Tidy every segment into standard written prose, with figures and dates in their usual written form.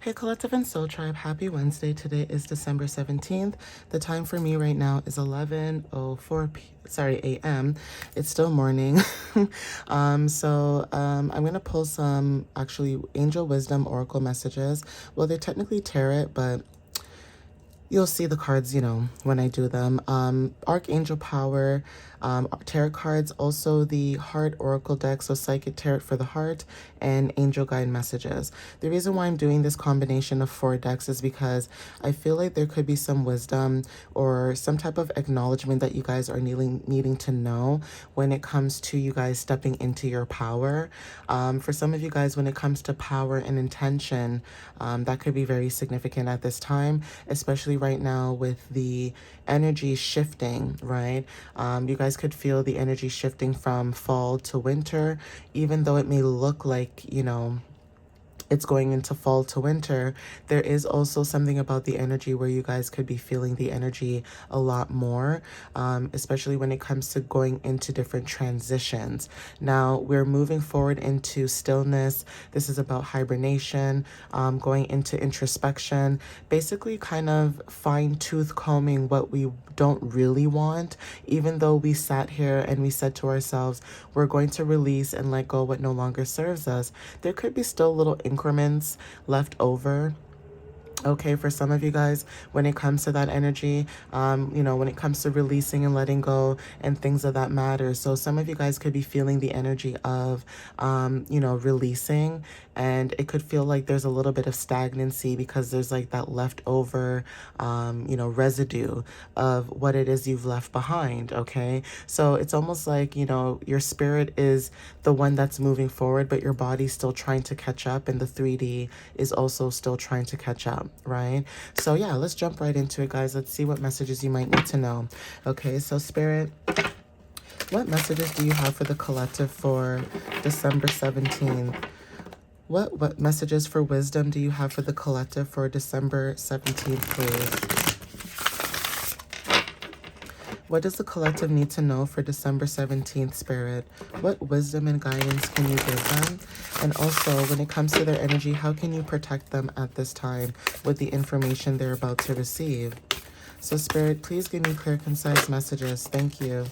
Hey Collective and Soul Tribe, happy Wednesday. Today is December 17th. The time for me right now is 11:04 a.m. It's still morning. I'm going to pull some actually angel wisdom oracle messages. Well, they're technically tarot, but you'll see the cards, when I do them. Archangel Power, tarot cards, also the Heart Oracle deck, so Psychic Tarot for the heart, and Angel Guide messages. The reason why I'm doing this combination of 4 decks is because I feel like there could be some wisdom or some type of acknowledgement that you guys are needing to know when it comes to you guys stepping into your power. For some of you guys, when it comes to power and intention, that could be very significant at this time, especially right now with the energy shifting, right? You guys could feel the energy shifting from fall to winter, even though it may look like, it's going into fall to winter. There is also something about the energy where you guys could be feeling the energy a lot more, especially when it comes to going into different transitions. Now we're moving forward into stillness. This is about hibernation, going into introspection, basically kind of fine-tooth combing what we don't really want, even though we sat here and we said to ourselves, we're going to release and let go what no longer serves us. There could be still little increments left over. Okay, for some of you guys, when it comes to that energy, when it comes to releasing and letting go and things of that matter. So some of you guys could be feeling the energy of, releasing, and it could feel like there's a little bit of stagnancy because there's like that leftover, residue of what it is you've left behind. Okay, so it's almost like, your spirit is the one that's moving forward, but your body's still trying to catch up, and the 3D is also still trying to catch up. Right? So yeah, let's jump right into it, guys. Let's see what messages you might need to know. Okay, so Spirit, what messages do you have for the collective for December 17th? What messages for wisdom do you have for the collective for December 17th, please? What does the collective need to know for December 17th, Spirit? What wisdom and guidance can you give them? And also, when it comes to their energy, how can you protect them at this time with the information they're about to receive? So, Spirit, please give me clear, concise messages. Thank you.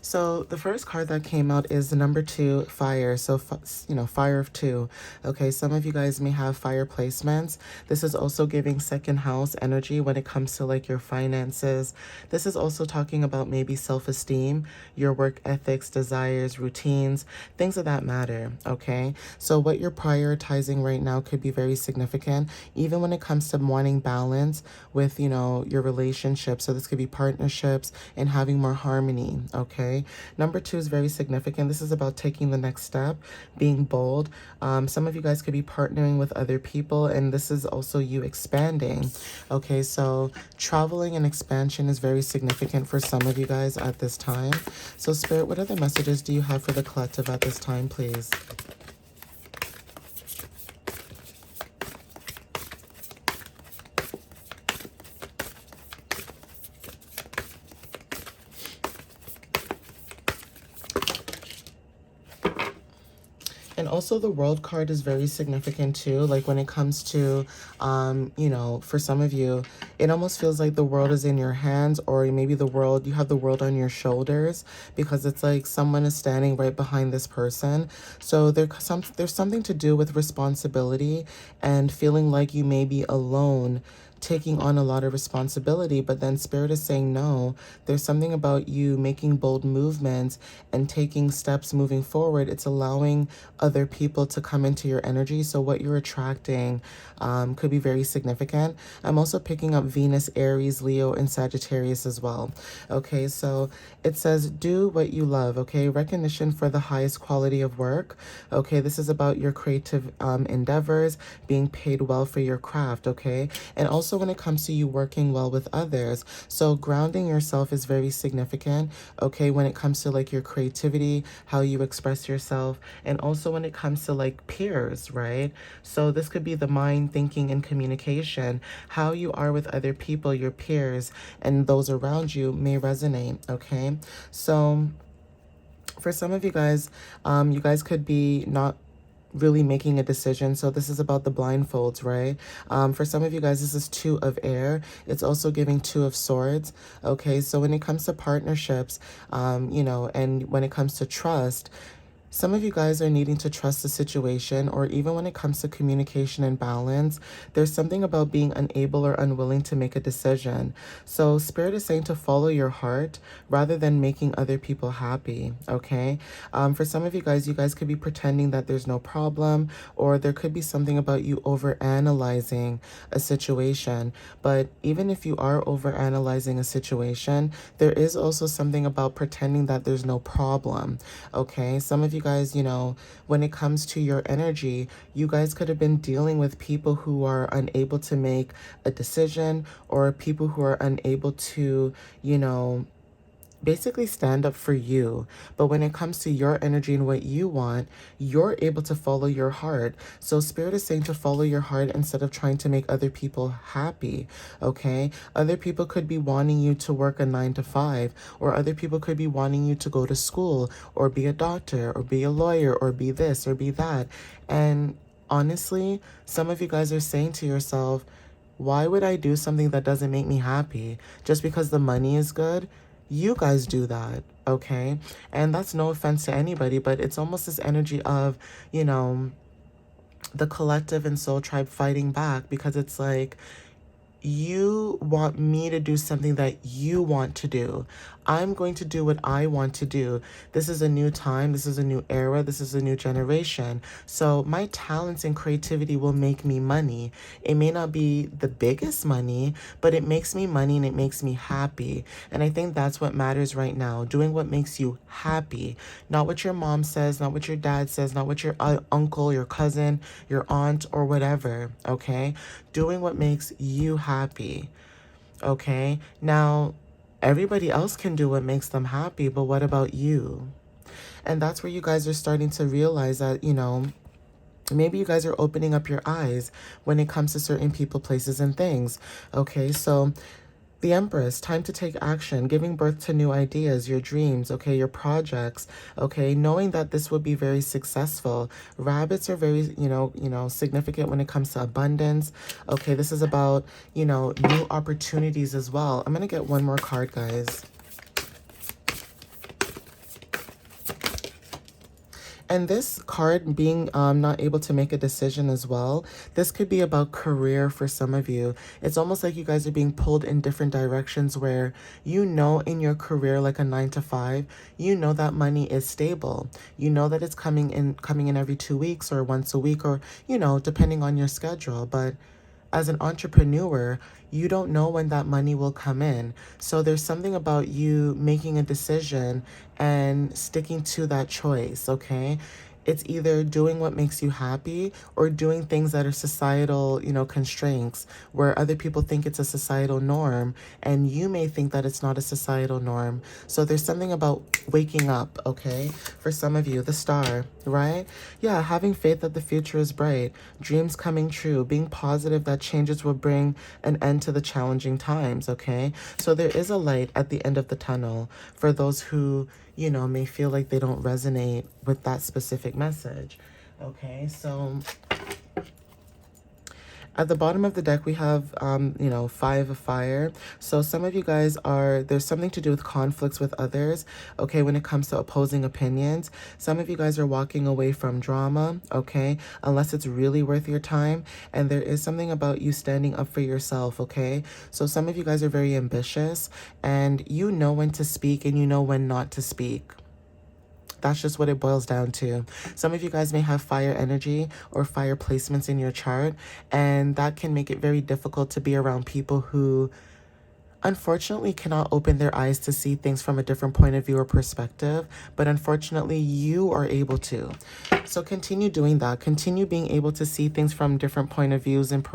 So the first card that came out is the number 2, fire. So, fire of 2. Okay, some of you guys may have fire placements. This is also giving second house energy when it comes to like your finances. This is also talking about maybe self-esteem, your work ethics, desires, routines, things of that matter. Okay, so what you're prioritizing right now could be very significant, even when it comes to wanting balance with, your relationship. So this could be partnerships and having more harmony. Okay. Number 2 is very significant. This is about taking the next step, being bold. Some of you guys could be partnering with other people, and this is also you expanding. Okay, so traveling and expansion is very significant for some of you guys at this time. So Spirit, what other messages do you have for the collective at this time, please? And also the world card is very significant too. Like when it comes to, for some of you, it almost feels like the world is in your hands, or maybe you have the world on your shoulders, because it's like someone is standing right behind this person. So there's something to do with responsibility and feeling like you may be alone, taking on a lot of responsibility, but then Spirit is saying no. There's something about you making bold movements and taking steps moving forward. It's allowing other people to come into your energy. So what you're attracting could be very significant. I'm also picking up Venus, Aries, Leo, and Sagittarius as well. Okay, so it says do what you love. Okay, recognition for the highest quality of work. Okay, this is about your creative endeavors, being paid well for your craft. Okay, and also when it comes to you working well with others. So grounding yourself is very significant, okay, when it comes to like your creativity, how you express yourself, and also when it comes to like peers, right? So this could be the mind, thinking, and communication. How you are with other people, your peers, and those around you may resonate, okay? So for some of you guys could be not really making a decision. So this is about the blindfolds, right? For some of you guys, this is 2 of air. It's also giving 2 of swords. Okay, so when it comes to partnerships, you know, and when it comes to trust, some of you guys are needing to trust the situation, or even when it comes to communication and balance, there's something about being unable or unwilling to make a decision. So Spirit is saying to follow your heart rather than making other people happy, okay? For some of you guys could be pretending that there's no problem, or there could be something about you overanalyzing a situation. But even if you are overanalyzing a situation, there is also something about pretending that there's no problem, okay? Some of you guys, you know, when it comes to your energy, you guys could have been dealing with people who are unable to make a decision, or people who are unable to, you know, basically stand up for you. But when it comes to your energy and what you want, you're able to follow your heart. So Spirit is saying to follow your heart instead of trying to make other people happy, okay? Other people could be wanting you to work a 9 to 5, or other people could be wanting you to go to school, or be a doctor, or be a lawyer, or be this, or be that. And honestly, some of you guys are saying to yourself, why would I do something that doesn't make me happy? Just because the money is good? You guys do that, okay? And that's no offense to anybody, but it's almost this energy of, you know, the collective and soul tribe fighting back, because it's like, you want me to do something that you want to do. I'm going to do what I want to do. This is a new time. This is a new era. This is a new generation. So my talents and creativity will make me money. It may not be the biggest money, but it makes me money and it makes me happy. And I think that's what matters right now. Doing what makes you happy. Not what your mom says, not what your dad says, not what your uncle, your cousin, your aunt, or whatever, okay? Doing what makes you happy, okay? Now, everybody else can do what makes them happy, but what about you? And that's where you guys are starting to realize that, you know, maybe you guys are opening up your eyes when it comes to certain people, places, and things, okay? So the Empress, time to take action, giving birth to new ideas, your dreams, okay, your projects, okay, knowing that this would be very successful. Rabbits are very, significant when it comes to abundance. Okay, this is about, new opportunities as well. I'm going to get one more card, guys. And this card being not able to make a decision as well, this could be about career for some of you. It's almost like you guys are being pulled in different directions where, in your career, like a 9 to 5, that money is stable. You know that it's coming in every 2 weeks or once a week, or, depending on your schedule. But as an entrepreneur, you don't know when that money will come in. So there's something about you making a decision and sticking to that choice, okay? It's either doing what makes you happy or doing things that are societal, constraints, where other people think it's a societal norm and you may think that it's not a societal norm. So there's something about waking up, okay? For some of you, the star, right? Yeah, having faith that the future is bright, dreams coming true, being positive that changes will bring an end to the challenging times, okay? So there is a light at the end of the tunnel for those who, may feel like they don't resonate with that specific message. Okay, so at the bottom of the deck, we have, 5 of fire. So some of you guys there's something to do with conflicts with others, okay, when it comes to opposing opinions. Some of you guys are walking away from drama, okay, unless it's really worth your time. And there is something about you standing up for yourself, okay? So some of you guys are very ambitious, and you know when to speak and you know when not to speak. That's just what it boils down to. Some of you guys may have fire energy or fire placements in your chart, and that can make it very difficult to be around people who unfortunately cannot open their eyes to see things from a different point of view or perspective, but unfortunately you are able to. So continue doing that. Continue being able to see things from different point of views and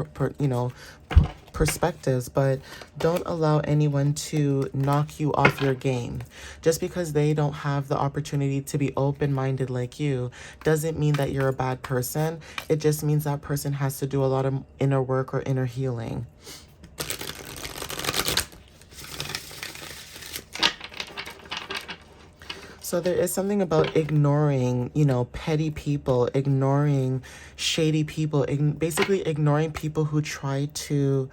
perspectives, but don't allow anyone to knock you off your game. Just because they don't have the opportunity to be open-minded like you doesn't mean that you're a bad person. It just means that person has to do a lot of inner work or inner healing. So there is something about ignoring, you know, petty people, ignoring shady people, basically ignoring people who try to,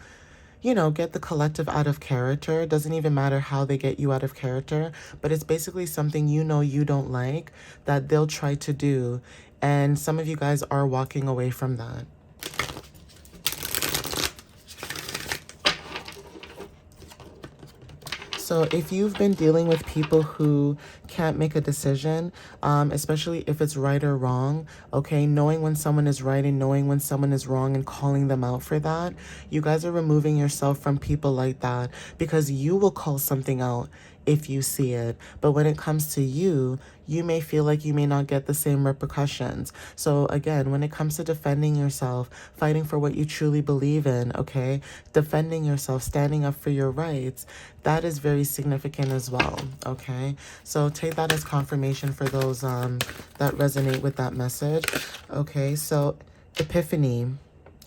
you know, get the collective out of character. It doesn't even matter how they get you out of character, but it's basically something you know you don't like that they'll try to do. And some of you guys are walking away from that. So if you've been dealing with people who can't make a decision, especially if it's right or wrong, okay, knowing when someone is right and knowing when someone is wrong and calling them out for that, you guys are removing yourself from people like that, because you will call something out if you see it. But when it comes to you, you may feel like you may not get the same repercussions. So again, when it comes to defending yourself, fighting for what you truly believe in, okay, defending yourself, standing up for your rights, that is very significant as well, okay? So take that as confirmation for those that resonate with that message. Okay, so Epiphany.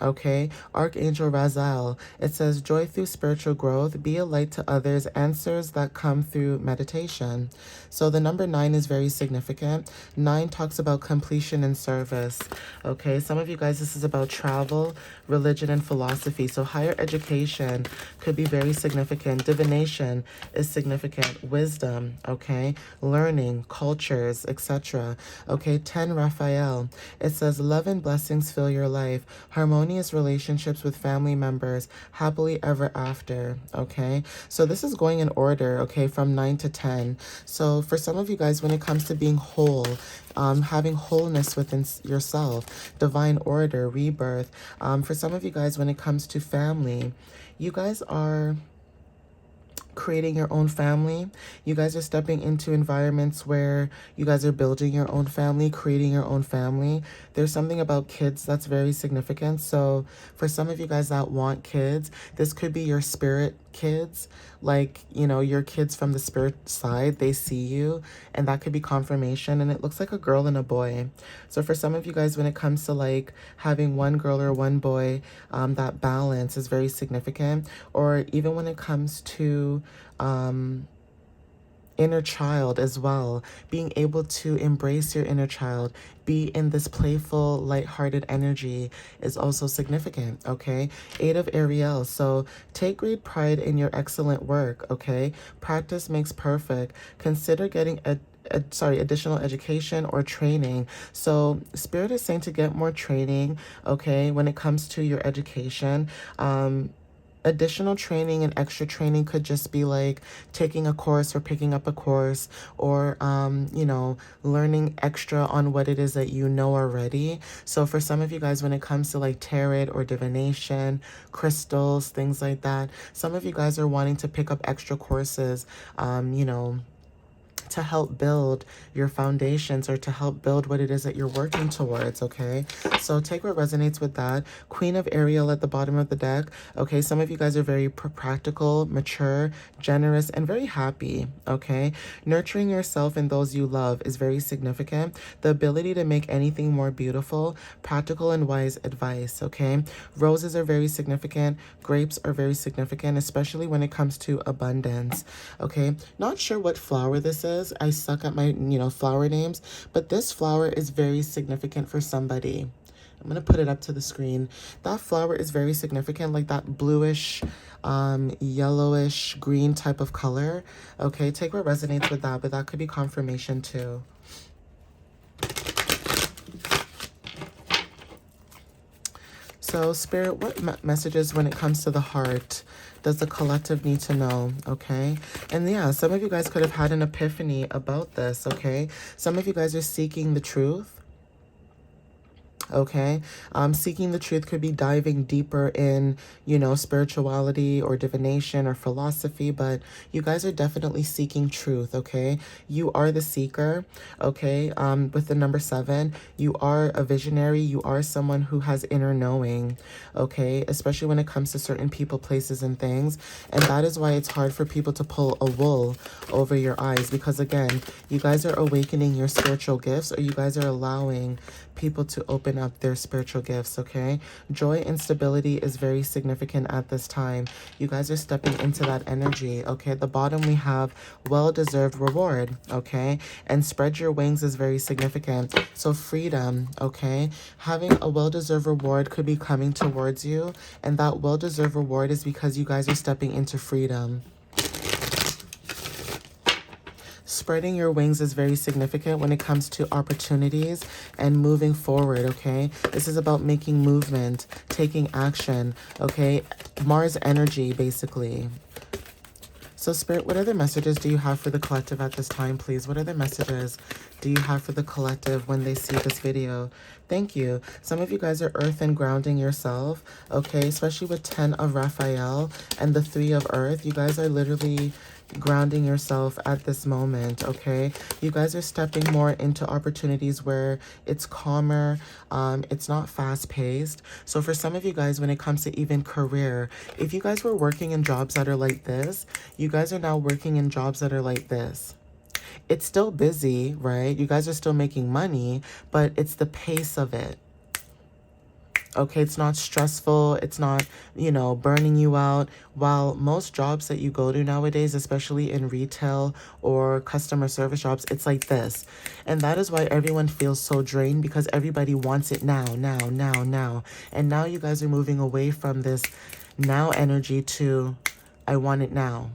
Okay, Archangel Raziel, it says, joy through spiritual growth, be a light to others, answers that come through meditation. So the number 9 is very significant. 9 talks about completion and service. Okay, some of you guys, this is about travel, religion, and philosophy. So higher education could be very significant. Divination is significant. Wisdom, okay, learning, cultures, etc. Okay, 10 Raphael, it says, love and blessings fill your life, harmonious relationships with family members, happily ever after. Okay, so this is going in order, okay, from 9 to 10. So for some of you guys, when it comes to being whole, having wholeness within yourself, divine order, rebirth, for some of you guys, when it comes to family, you guys are creating your own family. You guys are stepping into environments where you guys are building your own family, creating your own family. There's something about kids that's very significant. So for some of you guys that want kids, this could be your spirit kids, like, you know, your kids from the spirit side, they see you, and that could be confirmation. And it looks like a girl and a boy. So for some of you guys, when it comes to like having one girl or one boy, that balance is very significant. Or even when it comes to inner child as well, being able to embrace your inner child, be in this playful, lighthearted energy is also significant, okay? 8 of Ariel, so take great pride in your excellent work, okay? Practice makes perfect. Consider getting additional education or training. So Spirit is saying to get more training, okay, when it comes to your education. Additional training and extra training could just be like taking a course or picking up a course, or, you know, learning extra on what it is that you know already. So for some of you guys, when it comes to like tarot or divination, crystals, things like that, some of you guys are wanting to pick up extra courses, you know, to help build your foundations or to help build what it is that you're working towards, okay? So take what resonates with that. Queen of Ariel at the bottom of the deck, okay? Some of you guys are very practical, mature, generous, and very happy, okay? Nurturing yourself and those you love is very significant. The ability to make anything more beautiful, practical and wise advice, okay? Roses are very significant. Grapes are very significant, especially when it comes to abundance, okay? Not sure what flower this is. I suck at my, you know, flower names, but this flower is very significant for somebody. I'm going to put it up to the screen. That flower is very significant, like that bluish, yellowish, green type of color. Okay, take what resonates with that, but that could be confirmation too. So Spirit, what messages when it comes to the heart does the collective need to know, okay? And yeah, some of you guys could have had an epiphany about this, okay? Some of you guys are seeking the truth. Okay, seeking the truth could be diving deeper in, you know, spirituality or divination or philosophy, but you guys are definitely seeking truth. Okay, you are the seeker. Okay, with the number 7, you are a visionary. You are someone who has inner knowing. Okay, especially when it comes to certain people, places, and things, and that is why it's hard for people to pull a wool over your eyes, because again, you guys are awakening your spiritual gifts, or you guys are allowing people to open open up their spiritual gifts, okay? Joy and stability is very significant at this time. You guys are stepping into that energy, okay? At the bottom, we have well-deserved reward, okay? And spread your wings is very significant. So freedom, okay? Having a well-deserved reward could be coming towards you, and that well-deserved reward is because you guys are stepping into freedom. Spreading your wings is very significant when it comes to opportunities and moving forward, okay? This is about making movement, taking action, okay? Mars energy, basically. So, Spirit, what other messages do you have for the collective at this time, please? What other messages do you have for the collective when they see this video? Thank you. Some of you guys are earth and grounding yourself, okay? Especially with 10 of Raphael and the 3 of earth. You guys are literally grounding yourself at this moment, okay? You guys are stepping more into opportunities where it's calmer, it's not fast-paced. So for some of you guys, when it comes to even career, if you guys were working in jobs that are like this, you guys are now working in jobs that are like this. It's still busy, right? You guys are still making money, but it's the pace of it. Okay, it's not stressful. It's not, you know, burning you out. While most jobs that you go to nowadays, especially in retail or customer service jobs, it's like this. And that is why everyone feels so drained, because everybody wants it now, now, now, now. And now you guys are moving away from this now energy to, I want it now.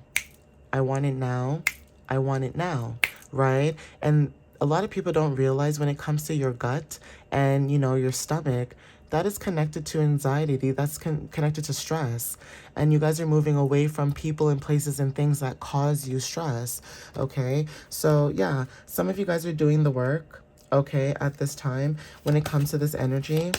I want it now. I want it now, right? And a lot of people don't realize when it comes to your gut and, you know, your stomach, that is connected to anxiety. That's connected to stress. And you guys are moving away from people and places and things that cause you stress, okay? So, yeah, some of you guys are doing the work, okay, at this time when it comes to this energy.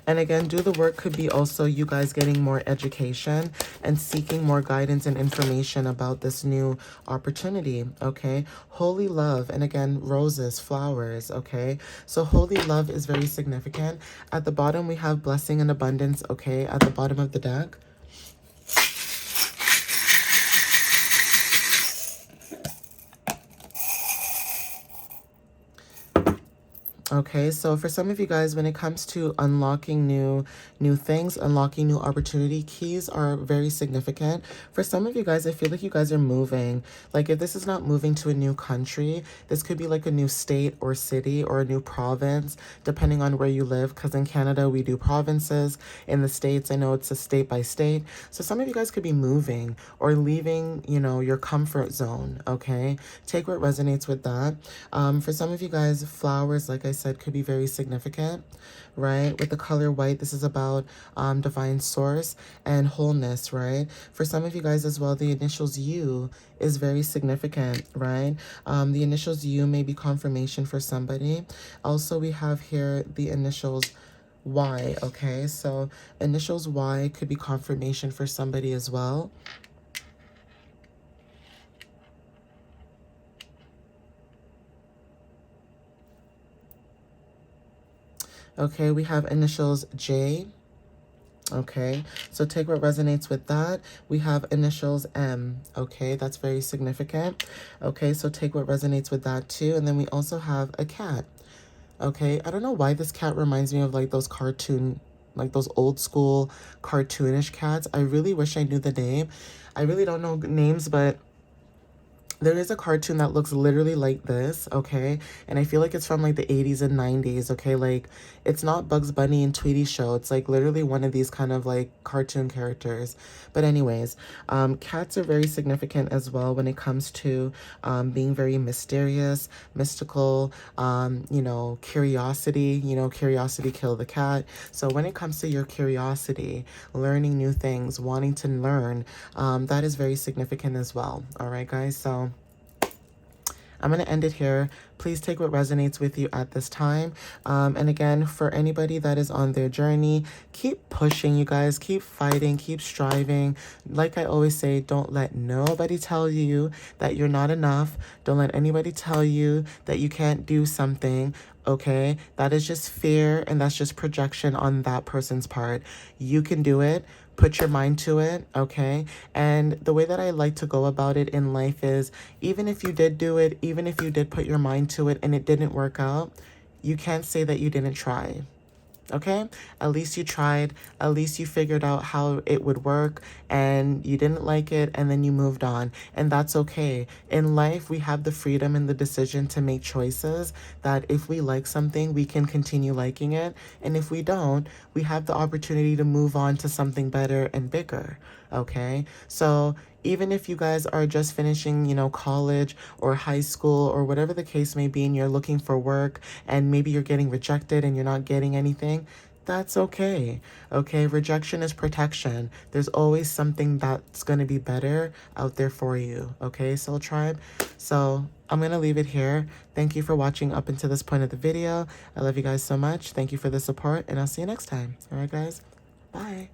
And again, do the work could be also you guys getting more education and seeking more guidance and information about this new opportunity, okay? Holy love, and again, roses, flowers, okay? So holy love is very significant. At the bottom, we have blessing and abundance, okay? At the bottom of the deck. Okay, so for some of you guys, when it comes to unlocking new things, unlocking new opportunity, keys are very significant. For some of you guys, I feel like you guys are moving. Like if this is not moving to a new country, this could be like a new state or city or a new province, depending on where you live. Because in Canada, we do provinces. In the States, I know it's a state by state. So some of you guys could be moving or leaving, you know, your comfort zone, okay? Take what resonates with that. For some of you guys, flowers, like I said, could be very significant, right? With the color white, this is about divine source and wholeness, right? For some of you guys as well, the initials U is very significant, right? The initials U may be confirmation for somebody. Also, we have here the initials Y, okay? So initials Y could be confirmation for somebody as well. Okay, we have initials J. Okay, so take what resonates with that. We have initials M. Okay, that's very significant. Okay, so take what resonates with that too. And then we also have a cat. Okay, I don't know why this cat reminds me of like those cartoon, like those old school cartoonish cats. I really wish I knew the name. I really don't know names, but there is a cartoon that looks literally like this, okay? And I feel like it's from like the 80s and 90s, okay? Like, it's not Bugs Bunny and Tweety Show. It's like literally one of these kind of like cartoon characters. But anyways, cats are very significant as well when it comes to being very mysterious, mystical, you know, curiosity, curiosity killed the cat. So when it comes to your curiosity, learning new things, wanting to learn, that is very significant as well. All right, guys? So I'm going to end it here. Please take what resonates with you at this time. And again, for anybody that is on their journey, keep pushing, you guys. Keep fighting. Keep striving. Like I always say, don't let nobody tell you that you're not enough. Don't let anybody tell you that you can't do something. Okay? That is just fear, and that's just projection on that person's part. You can do it. Put your mind to it, okay? And the way that I like to go about it in life is, even if you did do it, even if you did put your mind to it and it didn't work out, you can't say that you didn't try. Okay? At least you tried. At least you figured out how it would work and you didn't like it and then you moved on. And that's okay. In life, we have the freedom and the decision to make choices that if we like something, we can continue liking it. And if we don't, we have the opportunity to move on to something better and bigger. Okay? So even if you guys are just finishing, college or high school or whatever the case may be, and you're looking for work and maybe you're getting rejected and you're not getting anything, that's okay. Okay, rejection is protection. There's always something that's going to be better out there for you. Okay, Soul Tribe. So I'm going to leave it here. Thank you for watching up until this point of the video. I love you guys so much. Thank you for the support, and I'll see you next time. All right, guys. Bye.